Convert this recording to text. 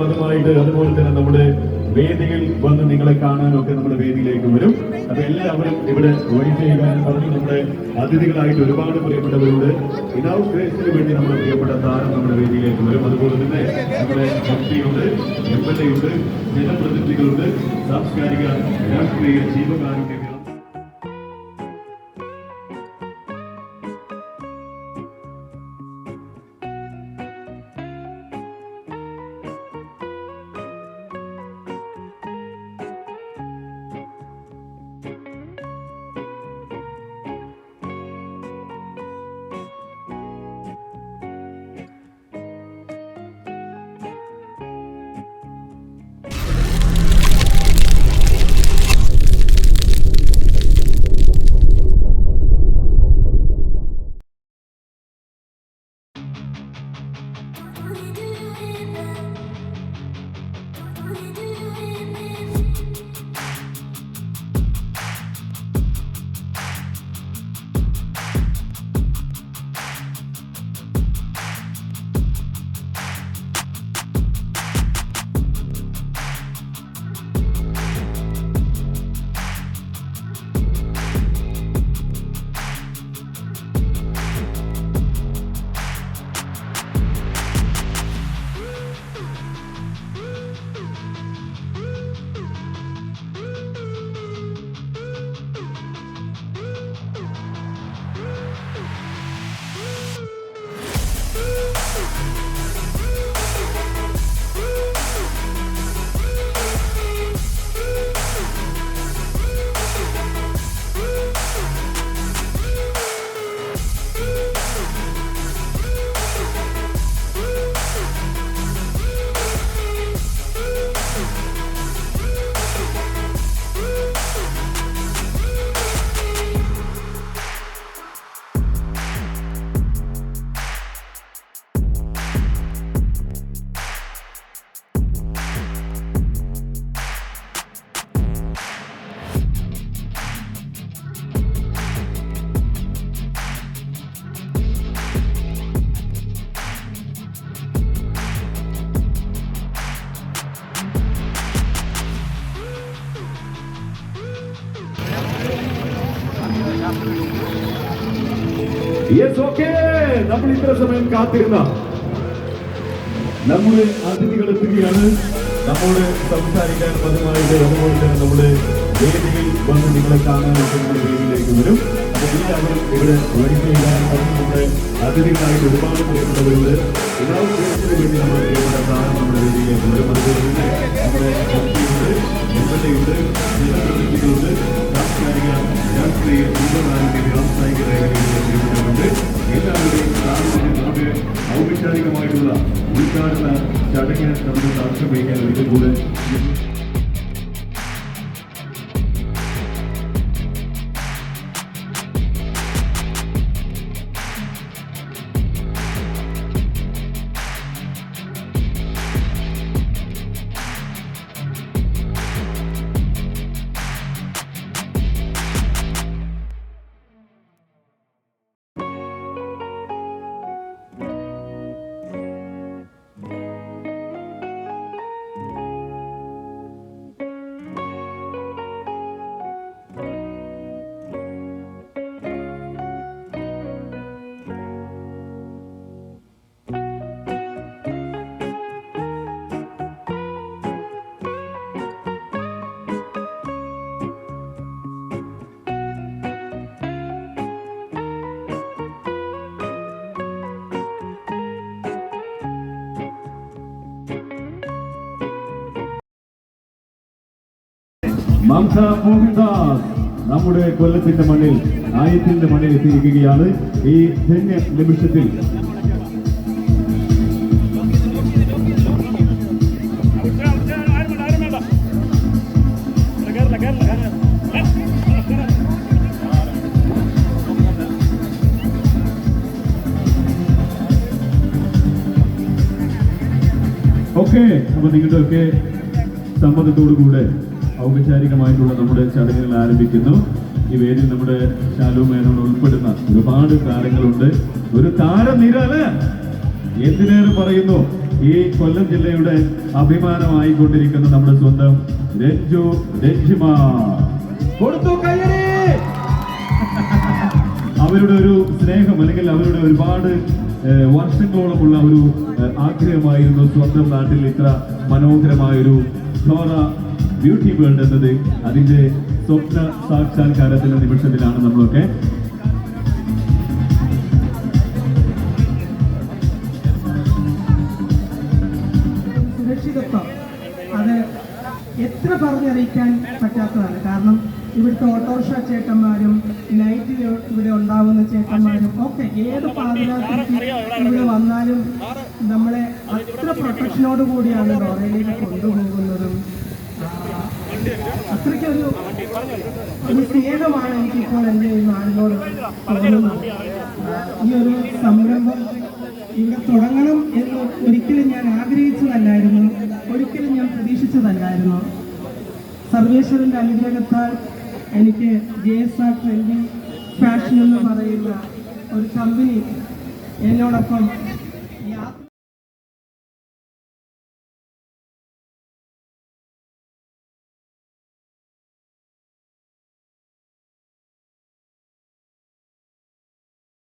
അതുമായിട്ട് അതുപോലെ തന്നെ നമ്മുടെ വേദിയിൽ വന്ന് നിങ്ങളെ കാണാനൊക്കെ നമ്മുടെ വേദിയിലേക്ക് വരും. അപ്പൊ എല്ലാവരും ഇവിടെ വെയിറ്റ് ചെയ്യാൻ പറഞ്ഞു. നമ്മുടെ അതിഥികളായിട്ട് ഒരുപാട് പ്രിയപ്പെട്ടവരുണ്ട്. ഇനോഗ്രേഷന് വേണ്ടി നമ്മുടെ പ്രിയപ്പെട്ട താരം നമ്മുടെ വേദിയിലേക്ക് വരും. അതുപോലെ തന്നെ നമ്മുടെ എംപിയുണ്ട്, MLA ഉണ്ട്, ജനപ്രതിനിധികളുണ്ട്, സാംസ്കാരിക രാഷ്ട്രീയ ജീവകാരുണ്യ നമ്മൾ ഇത്ര സമയം കാത്തിരുന്ന നമ്മുടെ അതിഥികൾ എത്തുകയാണ്. നമ്മോട് സംസാരിക്കാൻ പതിവായിട്ട് അതുപോലെ തന്നെ നമ്മുടെ വേദിയിൽ വന്ന് നിങ്ങളെ കാണാനൊക്കെ നമ്മുടെ വേദിയിലേക്ക് വരും. അപ്പോൾ എല്ലാവരും ഇവിടെ വെയിറ്റ് ചെയ്യാൻ നമ്മുടെ അതിഥികളായിട്ട് ഒരുപാട് പ്രിയപ്പെട്ടവരുണ്ട്. ഇനോഗ്രേഷന് വേണ്ടി നമ്മുടെ പ്രിയപ്പെട്ട താരം നമ്മുടെ വേദിയിലേക്ക് വരും. അതുപോലെ തന്നെ നമ്മുടെ എംപിയുണ്ട്, MLA ഉണ്ട്, ജനപ്രതിനിധികളുണ്ട്, സാംസ്കാരിക രാഷ്ട്രീയ ജീവകാരുണ്യ വ്യാവസായിക മേഖലയിലുണ്ട്. എല്ലാവരുടെയും നമുക്ക് ഔപചാരികമായിട്ടുള്ള ഉദ്ഘാടന ചടങ്ങിന് നമുക്ക് സാക്ഷ്യം വഹിക്കാൻ ഇതിൽ കൂടെ മംസ മോഹൻദാസ് നമ്മുടെ കൊല്ലത്തിന്റെ മണ്ണിൽ, ആയത്തിന്റെ മണ്ണിൽ എത്തിയിരിക്കുകയാണ്. ഈ ധന്യ നിമിഷത്തിൽ അപ്പൊ നിങ്ങളുടെയൊക്കെ സമ്മതത്തോടുകൂടെ ഔപചാരികമായിട്ടുള്ള നമ്മുടെ ചടങ്ങുകൾ ആരംഭിക്കുന്നു. ഈ വേദിയിൽ നമ്മുടെ ശാലു മേനോൻ ഉൾപ്പെടുന്ന ഒരുപാട് താരങ്ങളുണ്ട്. ഒരു താരനിര അല്ലേ, എന്തിനേറെ പറയുന്നു. ഈ കൊല്ലം ജില്ലയുടെ അഭിമാനമായിക്കൊണ്ടിരിക്കുന്ന നമ്മുടെ സ്വന്തം രഞ്ജിമ കൊടുത്തു കയ്യടി. അവരുടെ ഒരു സ്നേഹം അല്ലെങ്കിൽ അവരുടെ ഒരുപാട് വർഷങ്ങളോളമുള്ള ഒരു ആഗ്രഹമായിരുന്നു സ്വന്തം നാട്ടിൽ ഇത്ര മനോഹരമായൊരു ഫ്ലോറ ബ്യൂട്ടി വേൾഡ് എന്നത്. അതിന്റെ സ്വപ്ന സാക്ഷാത്കാരത്തിന്റെ നിമിഷത്തിലാണ് നമ്മളൊക്കെ. സുരക്ഷിതത്വം അത് എത്ര പറഞ്ഞറിയിക്കാൻ പറ്റാത്തതാണ്. കാരണം ഇവിടുത്തെ ഓട്ടോറിക്ഷ ചേട്ടന്മാരും നൈറ്റിൽ ഇവിടെ ഉണ്ടാവുന്ന ചേട്ടന്മാരും ഒക്കെ ഏത് പാതിരാത്രിക്ക് ഇവിടെ വന്നാലും നമ്മളെ അത്ര പ്രൊട്ടക്ഷനോട് കൂടിയാണ് ലോറയിലേക്ക് കൊണ്ടുപോകുന്നതും. അത്രയ്ക്കൊരു സ്നേഹമാണ് എനിക്കിപ്പോൾ എൻ്റെ ഈ നാടിനോട് തോന്നുന്നത്. ഈ ഒരു സംരംഭം ഇവിടെ തുടങ്ങണം എന്ന് ഒരിക്കലും ഞാൻ ആഗ്രഹിച്ചതല്ലായിരുന്നു, ഒരിക്കലും ഞാൻ പ്രതീക്ഷിച്ചതല്ലായിരുന്നു. സർവേശ്വരൻ്റെ അനുഗ്രഹത്താൽ എനിക്ക് JSR ട്രെൻഡി ഫാഷൻ എന്ന് പറയുന്ന ഒരു കമ്പനി എന്നോടൊപ്പം